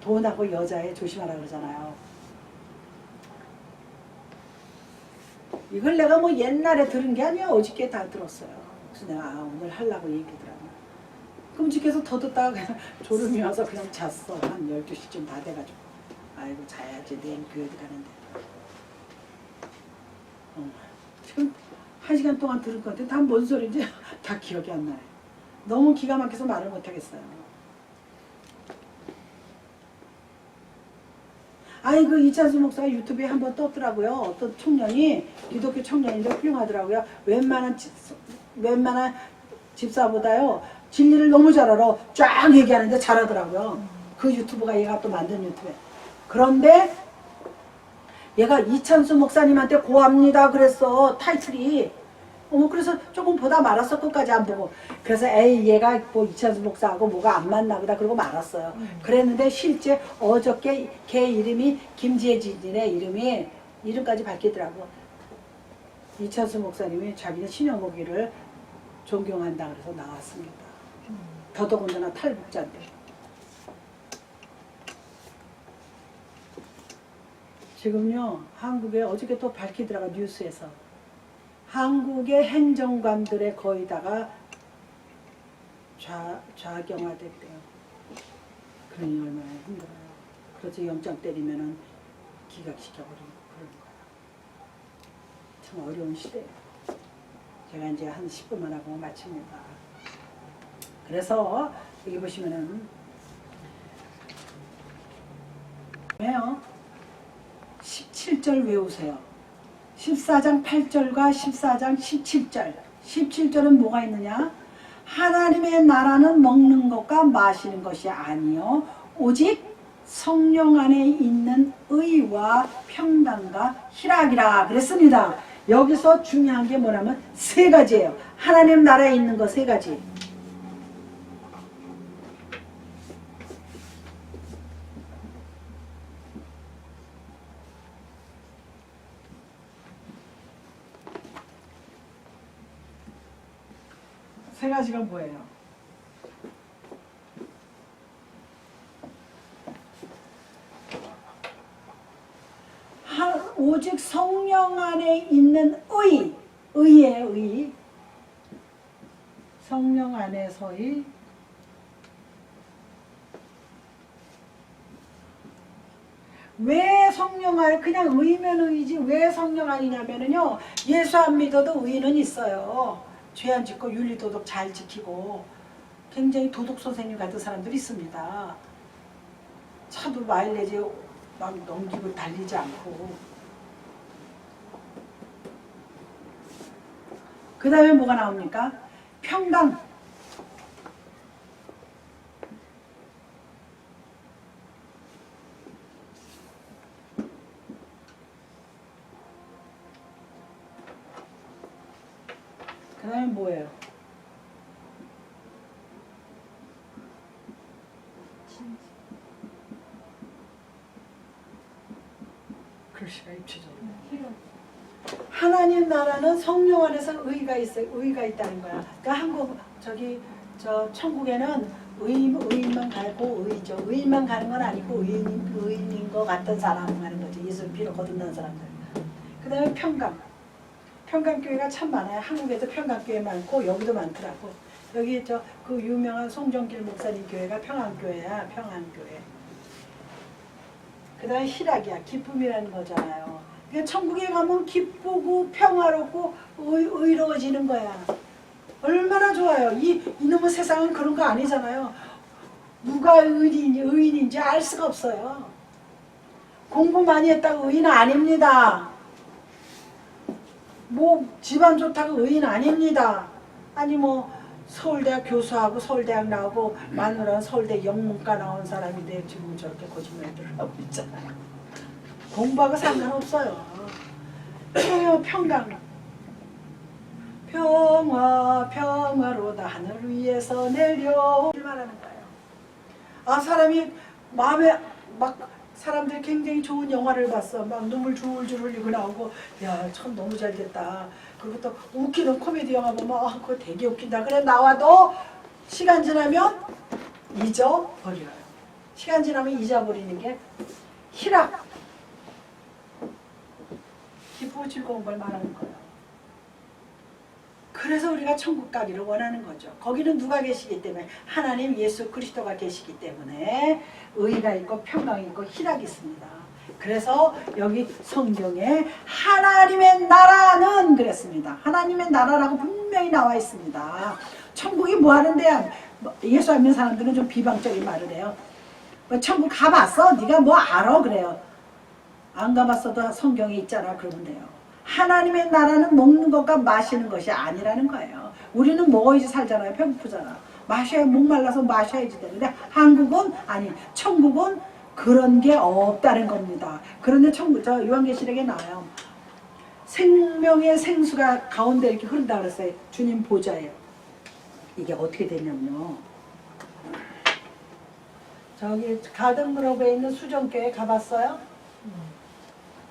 돈하고 여자에 조심하라 그러잖아요. 이걸 내가 뭐 옛날에 들은 게 아니야. 어저께 다 들었어요. 그래서 내가 오늘 하려고 얘기더라고. 끔찍해서 더 듣다가 그냥 졸음이 와서 그냥 잤어. 한 12시쯤 다 돼가지고. 아이고 자야지. 내일 교회 가는데. 지금 1시간 동안 들을 건데 다 뭔 소리인지 다 기억이 안 나요. 너무 기가 막혀서 말을 못하겠어요. 아니 그 이찬수 목사가 유튜브에 한번 떴더라고요. 어떤 청년이 기독교 청년인데 훌륭하더라고요. 웬만한 집사보다요 진리를 너무 잘 알아. 쫙 얘기하는데 잘하더라고요. 그 유튜브가 얘가 또 만든 유튜브에. 그런데 얘가 이찬수 목사님한테 고합니다 그랬어. 타이틀이. 그래서 조금 보다 말았어. 끝까지 안 보고. 그래서 에이 얘가 뭐 이찬수 목사하고 뭐가 안 맞나 보다 그러고 말았어요. 그랬는데 실제 어저께 걔 이름이 김재진이네. 이름까지 밝히더라고. 이찬수 목사님이 자기는 신영복이를 존경한다 그래서 나왔습니다. 더더군다나 탈북자인데. 지금요 한국에 어저께 또 밝히더라고. 뉴스에서 한국의 행정관들의 거의 다가 좌경화됐대요. 그러니 얼마나 힘들어요. 그래서 영장 때리면은 기각시켜버리고 그러는 거야. 참 어려운 시대예요. 제가 이제 한 10분만 하고 마칩니다. 그래서 여기 보시면은 왜요? 17절 외우세요. 14장 8절과 14장 17절. 17절은 뭐가 있느냐? 하나님의 나라는 먹는 것과 마시는 것이 아니요 오직 성령 안에 있는 의와 평강과 희락이라 그랬습니다. 여기서 중요한 게 뭐냐면 세 가지예요. 하나님 나라에 있는 거 세 가지. 세 가지가 뭐예요? 오직 성령 안에 있는 의예요. 의. 성령 안에서의 왜 성령 안에 그냥 의면 의지 왜 성령 아니냐면요 예수 안 믿어도 의는 있어요. 죄 안 짓고 윤리도덕 잘 지키고 굉장히 도덕 선생님 같은 사람들이 있습니다. 차도 마일리지 막 넘기고 달리지 않고. 그 다음에 뭐가 나옵니까? 평강. 그 다음에 뭐예요? 글씨가 입체적으로. 하나님 나라는 성령 안에서 의가 있어요. 의가 있다는 거야. 그러니까 한국 저 천국에는 의인만 가고 의죠. 의인만 가는 건 아니고 의인인 것 같은 사람 하는 거죠. 예수를 피로 거듭난 사람들. 그다음에 평강. 평강교회가 참 많아요. 한국에도 평강교회 많고 여기도 많더라고. 여기 그 유명한 송정길 목사님 교회가 평안교회야. 평안교회. 그다음에 희락이야. 기쁨이라는 거잖아요. 그러니까 천국에 가면 기쁘고 평화롭고 의로워지는 거야. 얼마나 좋아요. 이놈의 세상은 그런 거 아니잖아요. 누가 의인인지 알 수가 없어요. 공부 많이 했다고 의인 아닙니다. 뭐 집안 좋다고 의인 아닙니다. 아니 뭐 서울대학 교수하고 서울대학 나오고 마누라는 서울대 영문과 나온 사람인데 지금 저렇게 거짓말들을 하고 있잖아요. 공부하고 상관없어요. 평강. 평화로다 하늘 위에서 내려 말하는 거예요. 아 사람이 마음에 막 사람들이 굉장히 좋은 영화를 봤어. 막 눈물 줄줄 흘리고 나오고 야 참 너무 잘 됐다. 그리고 또 웃기는 코미디 영화 보면 아 그거 되게 웃긴다. 그래 나와도 시간 지나면 잊어버려요. 시간 지나면 잊어버리는 게 희락. 기쁘고 즐거운 걸 말하는 거예요. 그래서 우리가 천국 가기를 원하는 거죠. 거기는 누가 계시기 때문에 하나님 예수 그리스도가 계시기 때문에 의가 있고 평강이 있고 희락이 있습니다. 그래서 여기 성경에 하나님의 나라는 그랬습니다. 하나님의 나라라고 분명히 나와 있습니다. 천국이 뭐 하는데 예수 안 믿는 사람들은 좀 비방적인 말을 해요. 뭐 천국 가봤어? 네가 뭐 알아? 그래요. 안 가봤어도 성경에 있잖아. 그러면 돼요. 하나님의 나라는 먹는 것과 마시는 것이 아니라는 거예요. 우리는 먹어야지 살잖아요. 배고프잖아. 마셔야 목말라서 마셔야지 되는데 한국은 아니 천국은 그런 게 없다는 겁니다. 그런데 저 요한계시록에 나와요. 생명의 생수가 가운데 이렇게 흐른다 그랬어요. 주님 보좌에. 이게 어떻게 되냐면요. 저기 가든그로브에 있는 수정교회 가봤어요?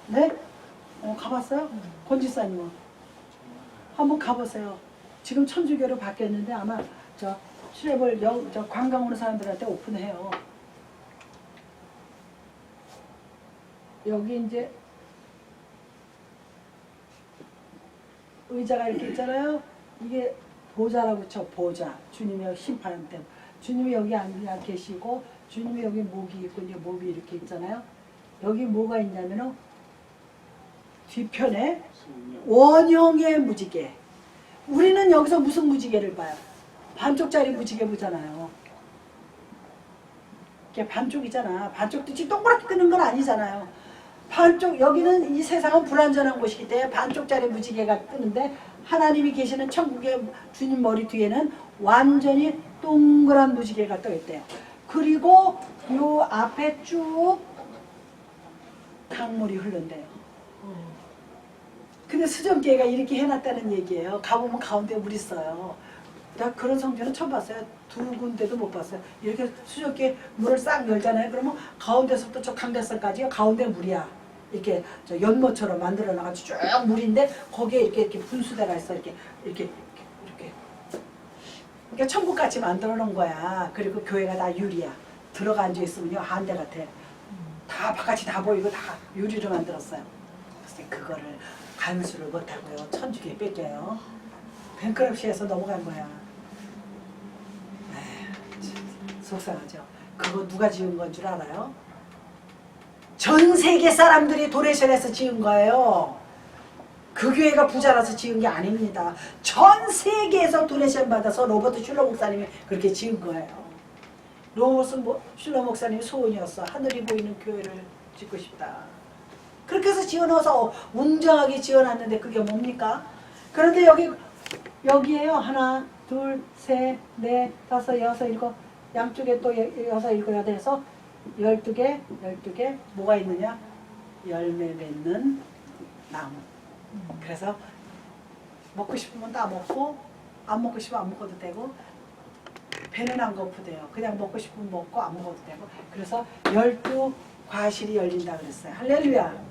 네? 가봤어요? 권지사님은? 한번 가보세요. 지금 천주교로 바뀌었는데 아마 수렵을 관광 오는 사람들한테 오픈해요. 여기 이제 의자가 이렇게 있잖아요. 이게 보좌라고 쳐. 보좌. 주님의 심판 때문에. 주님이 여기 앉아 계시고 주님이 여기 목이 있고 이제 목이 이렇게 있잖아요. 여기 뭐가 있냐면은 뒤편에 원형의 무지개. 우리는 여기서 무슨 무지개를 봐요? 반쪽짜리 무지개 보잖아요. 이게 반쪽이잖아. 반쪽도 지금 동그랗게 뜨는 건 아니잖아요. 반쪽, 여기는 이 세상은 불완전한 곳이기 때문에 반쪽짜리 무지개가 뜨는데 하나님이 계시는 천국의 주님 머리 뒤에는 완전히 동그란 무지개가 떠 있대요. 그리고 요 앞에 쭉 강물이 흐른대요. 근데 수정교회가 이렇게 해놨다는 얘기예요. 가보면 가운데 물 있어요. 나 그런 성전은 처음 봤어요. 두 군데도 못 봤어요. 이렇게 수정교회 물을 싹 열잖아요. 그러면 가운데서부터 저 강대선까지 가운데 물이야. 이렇게 저 연못처럼 만들어 놔가지고 쭉 물인데 거기에 이렇게 분수대가 있어. 이렇게. 그러니까 천국같이 만들어 놓은 거야. 그리고 교회가 다 유리야. 들어가 앉아 있으면요 한대 같아. 다 바깥이 다 보이고 다 유리로 만들었어요. 그래서 그거를 간수를 못하고요. 천주교에 뺏겨요. 뱅크럽시에서 넘어간 거야. 에휴, 속상하죠. 그거 누가 지은 건 줄 알아요? 전 세계 사람들이 도네이션해서 지은 거예요. 그 교회가 부자라서 지은 게 아닙니다. 전 세계에서 도네이션 받아서 로버트 슐러 목사님이 그렇게 지은 거예요. 슐러 목사님이 소원이었어. 하늘이 보이는 교회를 짓고 싶다. 그렇게 해서 지어넣어서 웅장하게 지어놨는데 그게 뭡니까? 그런데 여기에요. 하나, 둘, 셋, 넷, 다섯, 여섯, 일곱, 양쪽에 또 여섯, 일곱, 여덟 해서 12개 뭐가 있느냐? 열매 맺는 나무. 그래서 먹고 싶으면 다 먹고 안 먹고 싶으면 안 먹어도 되고 배는 안 고프대요. 그냥 먹고 싶으면 먹고 안 먹어도 되고 그래서 12과실이 열린다 그랬어요. 할렐루야.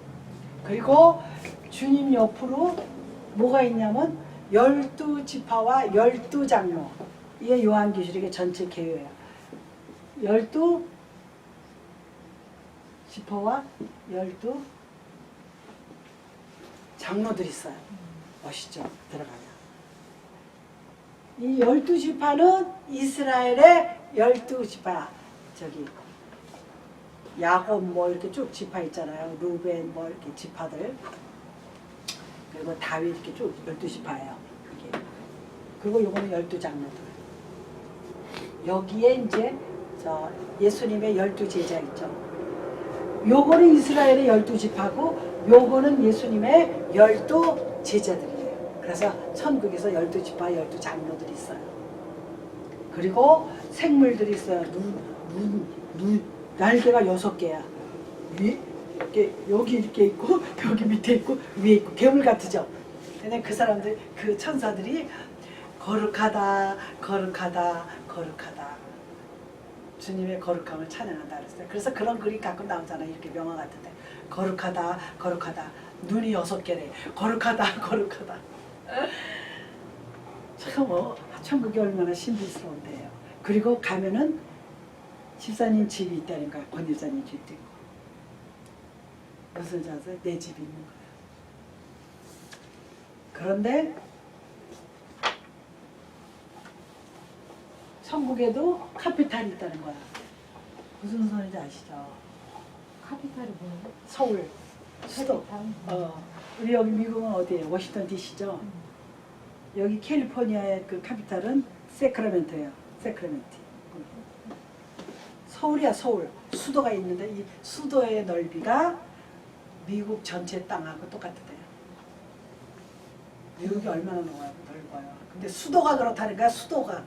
그리고 주님 옆으로 뭐가 있냐면 12지파와 12장로. 이게 요한계시록의 전체 개요예요. 12지파와 12장로들이 있어요. 멋있죠? 들어가면. 이 12지파는 이스라엘의 12지파. 저기 야곱 뭐 이렇게 쭉 지파 있잖아요. 루벤 뭐 이렇게 지파들. 그리고 다윗 이렇게 쭉 12지파예요. 이게. 그리고 요거는 12장로들. 여기에 이제 저 예수님의 12제자 있죠. 요거는 이스라엘의 12지파고 요거는 예수님의 12제자들이에요. 그래서 천국에서 12지파, 12장로들이 있어요. 그리고 생물들이 있어요. 날개가 6개야. 이렇게 여기 이렇게 있고 여기 밑에 있고 위에 있고 괴물 같으죠. 근데 그 사람들 그 천사들이 거룩하다 거룩하다 거룩하다 주님의 거룩함을 찬양한다 그랬어요. 그래서 그런 그림 갖고 나오잖아요. 이렇게 명화 같은데 거룩하다 거룩하다 눈이 6개래. 거룩하다 거룩하다. 참 천국이 얼마나 신비스러운데요. 그리고 가면은 집사님 집이 있다는 거야. 권 집사님 집도 있고. 무슨 자세? 내 집이 있는 거야. 그런데 천국에도 카피탈이 있다는 거야. 무슨 소리인지 아시죠? 카피탈이 뭐예요? 서울, 수도. 우리 여기 미국은 어디예요? 워싱턴 DC죠? 여기 캘리포니아의 그 카피탈은 세크라멘토예요. 세크라멘토. 서울이야 서울. 수도가 있는데 이 수도의 넓이가 미국 전체 땅하고 똑같대요. 미국이 얼마나 넓어요. 근데 수도가 그렇다는 거야. 수도가.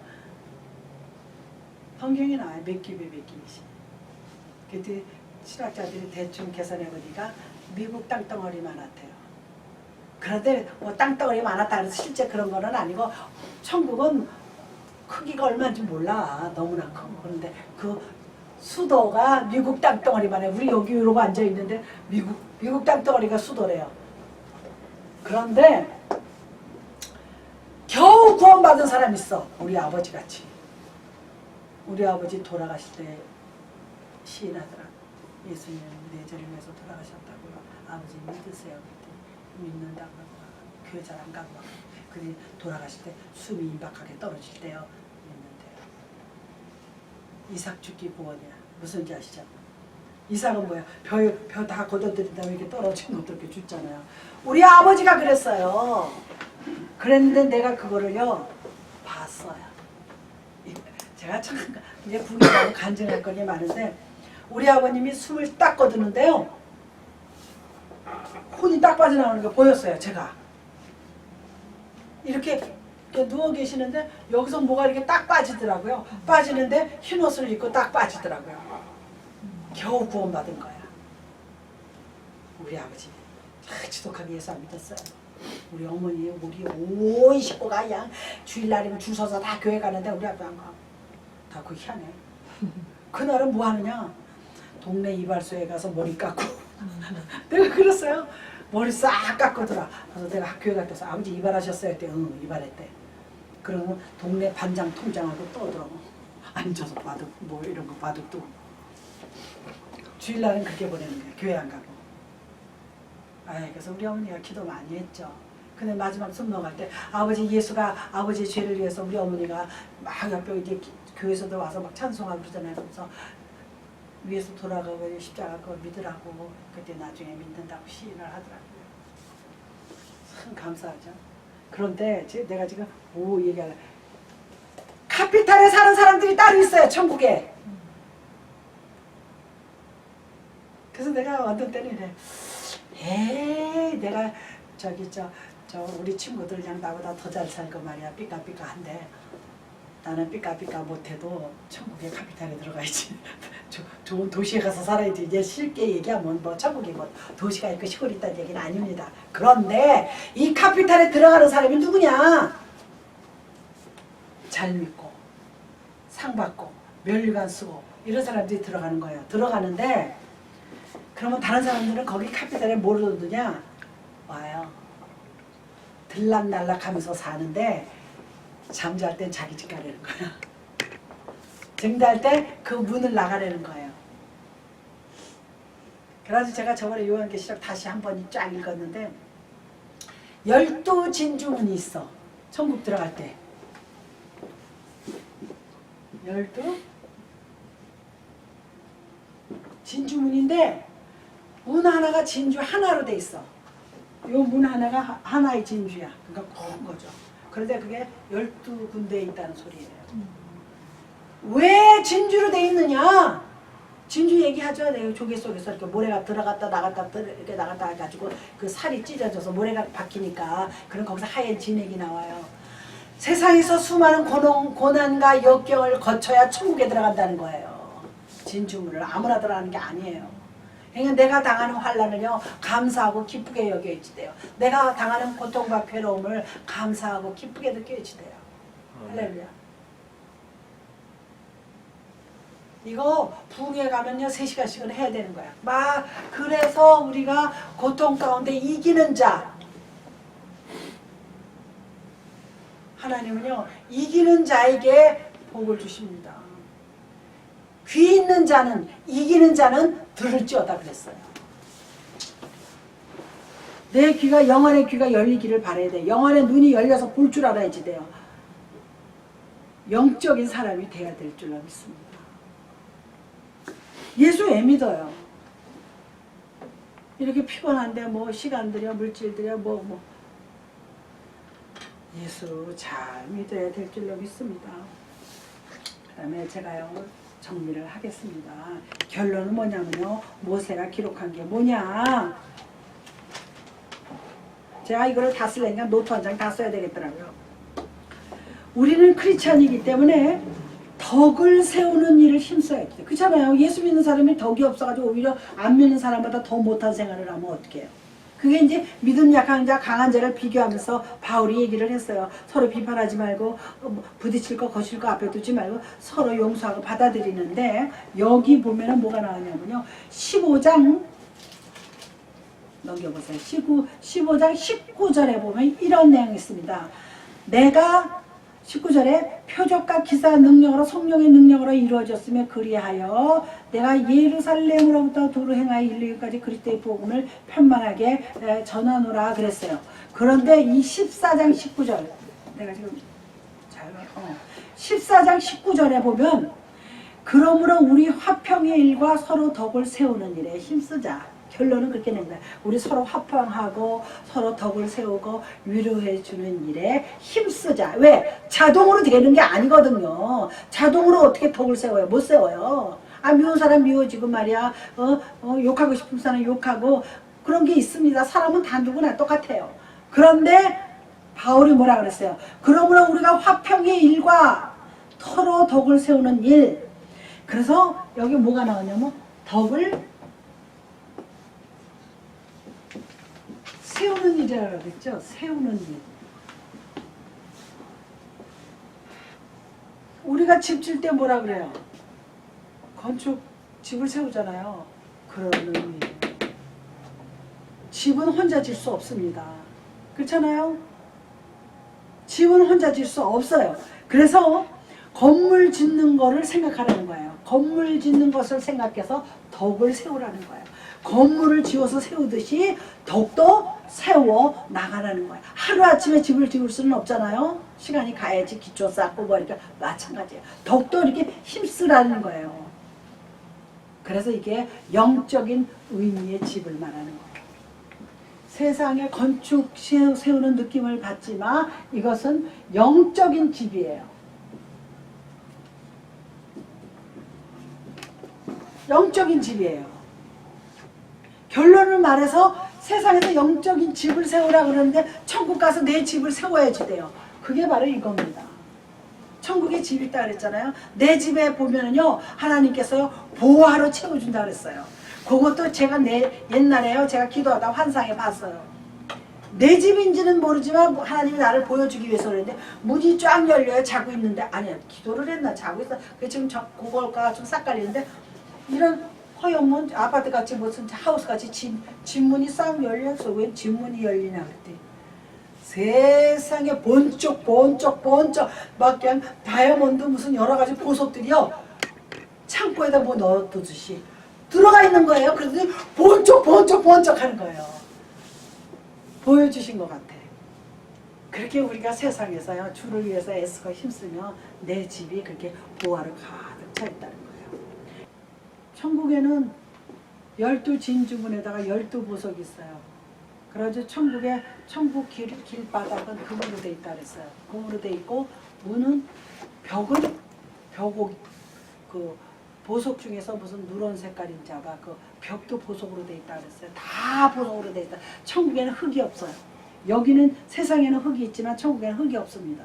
성경이 나와요. 몇 깁에 몇 깁이지. 그때 신학자들이 대충 계산해보니까 미국 땅덩어리만 같아요. 그런데 뭐 땅덩어리 많았다 그래서 실제 그런 거는 아니고 천국은 크기가 얼마인지 몰라. 너무나 크고. 그런데 그 수도가 미국 땅덩어리만 해. 우리 여기 이러고 앉아있는데 미국 땅덩어리가 수도래요. 그런데 겨우 구원받은 사람 있어. 우리 아버지 같이. 우리 아버지 돌아가실 때 시인하더라. 예수님 내절을 위해서 돌아가셨다고요. 아버지 믿으세요. 그랬더니 믿는다고 교회 잘 안 가고 그들이 돌아가실 때 숨이 임박하게 떨어질 때요. 믿는데요. 이삭 죽기 구원이야. 무슨지 아시죠? 이삭은 뭐야? 벼 다 걷어들인 다음에 이렇게 떨어진 것도 이렇게 죽잖아요. 우리 아버지가 그랬어요. 그랬는데 내가 그거를요 봤어요. 제가 참 이제 부인하고 간증할 거니 많은데 우리 아버님이 숨을 딱 거두는데요. 혼이 딱 빠져나오는 게 보였어요. 제가. 이렇게 누워 계시는데 여기서 뭐가 이렇게 딱 빠지더라고요. 빠지는데 흰 옷을 입고 딱 빠지더라고요. 겨우 구원받은 거야. 우리 아버지 지독하게 예수 안 믿었어요. 우리 어머니 우리 온 식구가 그냥 주일날이면 줄 서서 다 교회 가는데 우리 아빠 안 가. 다 그 희한해. 그날은 뭐 하느냐? 동네 이발소에 가서 머리 깎고 내가 그랬어요. 머리 싹 깎거더라. 그래서 내가 학교에 갔다 와 아버지 이발하셨어요? 했더니 응 이발했대. 그러면 동네 반장 통장하고 떠들어. 앉아서 바둑 뭐 이런 거 바둑도. 주일날은 그렇게 보내는 거야. 교회 안 가고. 그래서 우리 어머니가 기도 많이 했죠. 근데 마지막 숨 넘어갈 때 아버지 예수가 아버지의 죄를 위해서 우리 어머니가 막 옆에 이제 교회에서도 와서 막 찬송하고 그러잖아요. 그래서 위에서 돌아가고 십자가 그걸 믿으라고 그때 나중에 믿는다고 시인을 하더라고요. 참 감사하죠. 그런데 내가 지금 뭐 얘기하려 카피탈에 사는 사람들이 따로 있어요. 천국에. 그래서 내가 어떤 때는 이래. 에이 내가 저기 저 우리 친구들 그냥 나보다 더 잘 사는 거 말이야. 삐까삐까한데 나는 삐까삐까 못해도 천국에 카피탈에 들어가야지. 좋은 도시에 가서 살아야지. 이제 쉽게 얘기하면 뭐 천국이 뭐 도시가 있고 시골이 있다는 얘기는 아닙니다. 그런데 이 카피탈에 들어가는 사람이 누구냐? 잘 믿고 상 받고 면류관 쓰고 이런 사람들이 들어가는 거예요. 들어가는데 그러면 다른 사람들은 거기 카피탈에 뭐로 드냐? 와요. 들락날락 하면서 사는데 잠잘 땐 자기 집 가려는 거야. 증대할 때 그 문을 나가려는 거예요. 그래서 제가 저번에 요한계시록 다시 한 번 쫙 읽었는데 12진주문이 있어. 천국 들어갈 때. 12진주문인데 문 하나가 진주 하나로 돼 있어. 요 문 하나가 하나의 진주야. 그러니까 큰 거죠. 그런데 그게 12군데에 있다는 소리예요. 왜 진주로 돼 있느냐? 진주 얘기하죠. 내 조개 속에서 이렇게 모래가 들어갔다 나갔다 이렇게 나갔다 해가지고 그 살이 찢어져서 모래가 박히니까 그럼 거기서 하얀 진액이 나와요. 세상에서 수많은 고난과 역경을 거쳐야 천국에 들어간다는 거예요. 진주문을 아무나 들어가는 게 아니에요. 그러니까 내가 당하는 환난을요 감사하고 기쁘게 여겨야지 돼요. 내가 당하는 고통과 괴로움을 감사하고 기쁘게 느껴야지 돼요. 할렐루야. 이거 부흥회 가면요 3시간씩은 해야 되는 거야. 막 그래서 우리가 고통 가운데 이기는 자 하나님은요 이기는 자에게 복을 주십니다. 귀 있는 자는 이기는 자는 들을지어다 그랬어요. 내 귀가 영혼의 귀가 열리기를 바라야 돼. 영혼의 눈이 열려서 볼 줄 알아야지 돼요. 영적인 사람이 돼야 될 줄로 믿습니다. 예수 왜 믿어요? 이렇게 피곤한데 뭐 시간 들여 물질 들여 뭐 예수 잘 믿어야 될 줄로 믿습니다. 그 다음에 제가요 정리를 하겠습니다. 결론은 뭐냐면요 모세가 기록한 게 뭐냐, 제가 이거를 다 쓰려니까 노트 한 장 다 써야 되겠더라고요. 우리는 크리스찬이기 때문에 덕을 세우는 일을 힘써야 돼요. 그렇잖아요. 예수 믿는 사람이 덕이 없어가지고 오히려 안 믿는 사람보다 더 못한 생활을 하면 어떡해요. 그게 이제 믿음 약한 자 강한 자를 비교하면서 바울이 얘기를 했어요. 서로 비판하지 말고 부딪힐 거 거실 거 앞에 두지 말고 서로 용서하고 받아들이는데 여기 보면은 뭐가 나왔냐면요 15장 넘겨보세요. 15장 19절에 보면 이런 내용이 있습니다. 내가 19절에 표적과 기사 능력으로 성령의 능력으로 이루어졌으며 그리하여 내가 예루살렘으로부터 도로 행하여 일루기까지 그리스도의 복음을 편만하게 전하노라 그랬어요. 그런데 이 14장 19절 내가 지금 14장 19절에 보면 그러므로 우리 화평의 일과 서로 덕을 세우는 일에 힘쓰자. 결론은 그렇게 냅니다. 우리 서로 화평하고 서로 덕을 세우고 위로해 주는 일에 힘쓰자. 왜? 자동으로 되는 게 아니거든요. 자동으로 어떻게 덕을 세워요? 못 세워요. 아 미운 사람 미워지고 말이야. 욕하고 싶은 사람 욕하고 그런 게 있습니다. 사람은 다 누구나 똑같아요. 그런데 바울이 뭐라 그랬어요? 그러므로 우리가 화평의 일과 서로 덕을 세우는 일. 그래서 여기 뭐가 나오냐면 덕을 세우는 일이라고 그랬죠. 세우는 일. 우리가 집 질 때 뭐라 그래요? 건축 집을 세우잖아요. 그러는 일. 집은 혼자 질 수 없습니다. 그렇잖아요. 집은 혼자 질 수 없어요. 그래서 건물 짓는 거를 생각하라는 거예요. 건물 짓는 것을 생각해서 덕을 세우라는 거예요. 건물을 지어서 세우듯이 덕도 세워 나가라는 거예요. 하루아침에 집을 지을 수는 없잖아요. 시간이 가야지 기초 쌓고 뭐 이렇게 마찬가지예요. 덕도 이렇게 힘쓰라는 거예요. 그래서 이게 영적인 의미의 집을 말하는 거예요. 세상에 건축 세우는 느낌을 받지만 이것은 영적인 집이에요. 영적인 집이에요. 결론을 말해서 세상에서 영적인 집을 세우라 그러는데 천국 가서 내 집을 세워야지 돼요. 그게 바로 이겁니다. 천국에 집이 있다 그랬잖아요. 내 집에 보면은요 하나님께서 보화로 채워준다 그랬어요. 그것도 제가 옛날에요 제가 기도하다 환상에 봤어요. 내 집인지는 모르지만 하나님이 나를 보여주기 위해서 그랬는데 문이 쫙 열려요. 자고 있는데 아니야 기도를 했나 자고 있어. 지금 그걸까 좀 싹갈리는데 이런 허영문 아파트같이 무슨 하우스같이 집문이 싹 열렸어. 왜 집문이 열리냐 그랬더니 세상에 번쩍 막 그냥 다이아몬드 무슨 여러가지 보석들이요 창고에다 뭐 넣어두듯이 들어가 있는 거예요. 그러더니 번쩍 하는 거예요. 보여주신 것 같아. 그렇게 우리가 세상에서요 주를 위해서 애쓰고 힘쓰면 내 집이 그렇게 보화로 가득 차 있다는 거예요. 천국에는 12진주문에다가 12보석이 있어요. 그래서 천국 길바닥은 금으로 돼 있다 그랬어요. 금으로 돼 있고 문은 벽은 그 보석 중에서 무슨 누런 색깔인지 아마 그 벽도 보석으로 돼 있다 그랬어요. 다 보석으로 돼 있다. 천국에는 흙이 없어요. 여기는 세상에는 흙이 있지만 천국에는 흙이 없습니다.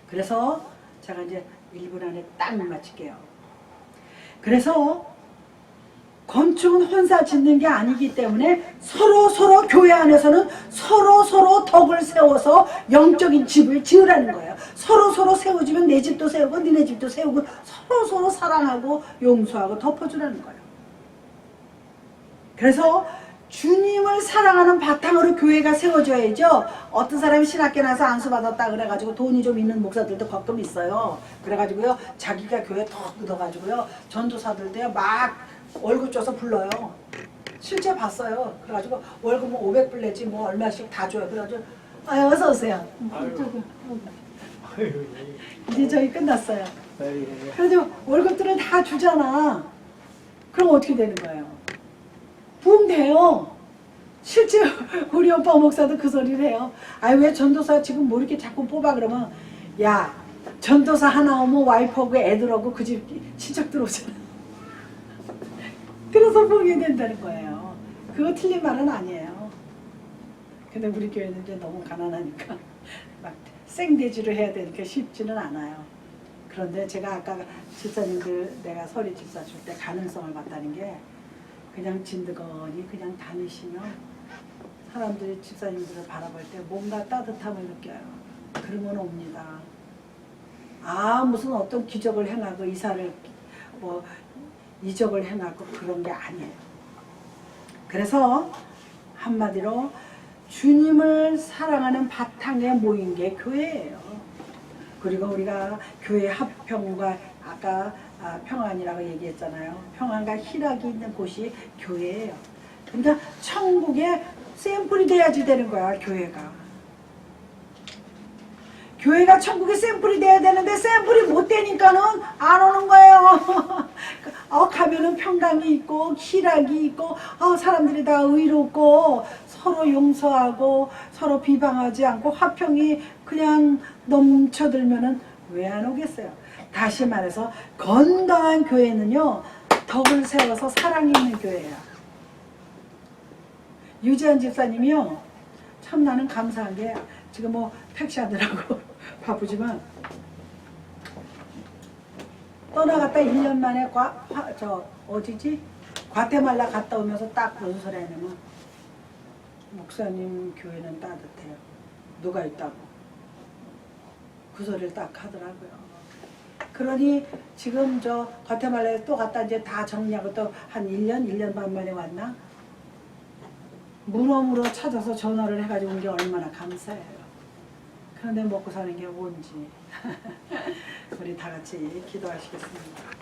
그래서 제가 이제 1분 안에 딱 마칠게요. 그래서 건축은 혼자 짓는 게 아니기 때문에 서로 교회 안에서는 서로 덕을 세워서 영적인 집을 지으라는 거예요. 서로 세워주면 내 집도 세우고 니네 집도 세우고 서로 사랑하고 용서하고 덮어주라는 거예요. 그래서 주님을 사랑하는 바탕으로 교회가 세워져야죠. 어떤 사람이 신학교 나서 안수받았다 그래가지고 돈이 좀 있는 목사들도 가끔 있어요. 그래가지고요 자기가 교회 더 뜯어가지고요 전도사들도요 막 월급 줘서 불러요. 실제 봤어요. 그래가지고 월급 뭐 500불 내지 뭐 얼마씩 다 줘요. 그래가지고 어서 오세요. 이제 저희 끝났어요. 그래도 월급들은 다 주잖아. 그럼 어떻게 되는 거예요? 부흥 돼요. 실제 우리 오빠 목사도 그 소리를 해요. 아니 왜 전도사 지금 뭐 이렇게 자꾸 뽑아 그러면 야 전도사 하나 오면 와이프하고 애들하고 그 집 친척들 오잖아. 그래서 부흥이 된다는 거예요. 그거 틀린 말은 아니에요. 근데 우리 교회는 이제 너무 가난하니까 막 생대지를 해야 되니까 쉽지는 않아요. 그런데 제가 아까 집사님들 내가 서리 집사 줄 때 가능성을 봤다는 게 그냥 진드거니 그냥 다니시면 사람들이 집사님들을 바라볼 때 뭔가 따뜻함을 느껴요. 그러면 옵니다. 무슨 어떤 기적을 행하고 이사를 뭐 이적을 행하고 그런 게 아니에요. 그래서 한마디로 주님을 사랑하는 바탕에 모인 게 교회예요. 그리고 우리가 교회 합평과 아까 평안이라고 얘기했잖아요. 평안과 희락이 있는 곳이 교회예요. 그러니까 천국에 샘플이 돼야지 되는 거야 교회가. 교회가 천국에 샘플이 돼야 되는데 샘플이 못 되니까는 안 오는 거예요. 가면은 평강이 있고 희락이 있고 사람들이 다 의롭고 서로 용서하고 서로 비방하지 않고 화평이 그냥 넘쳐들면은 왜 안 오겠어요. 다시 말해서 건강한 교회는요 덕을 세워서 사랑이 있는 교회야. 유지한 집사님이요 참 나는 감사한 게 지금 뭐 택시하느라고 바쁘지만 떠나갔다 1년 만에 과테말라 갔다 오면서 딱 무슨 소리 하냐면 목사님 교회는 따뜻해요. 누가 있다고 그 소리를 딱 하더라고요. 그러니 지금 과테말라에 또 갔다 이제 다 정리하고 또 한 1년 반 만에 왔나? 물어물어 찾아서 전화를 해가지고 온 게 얼마나 감사해요. 그런데 먹고 사는 게 뭔지 우리 다 같이 기도하시겠습니다.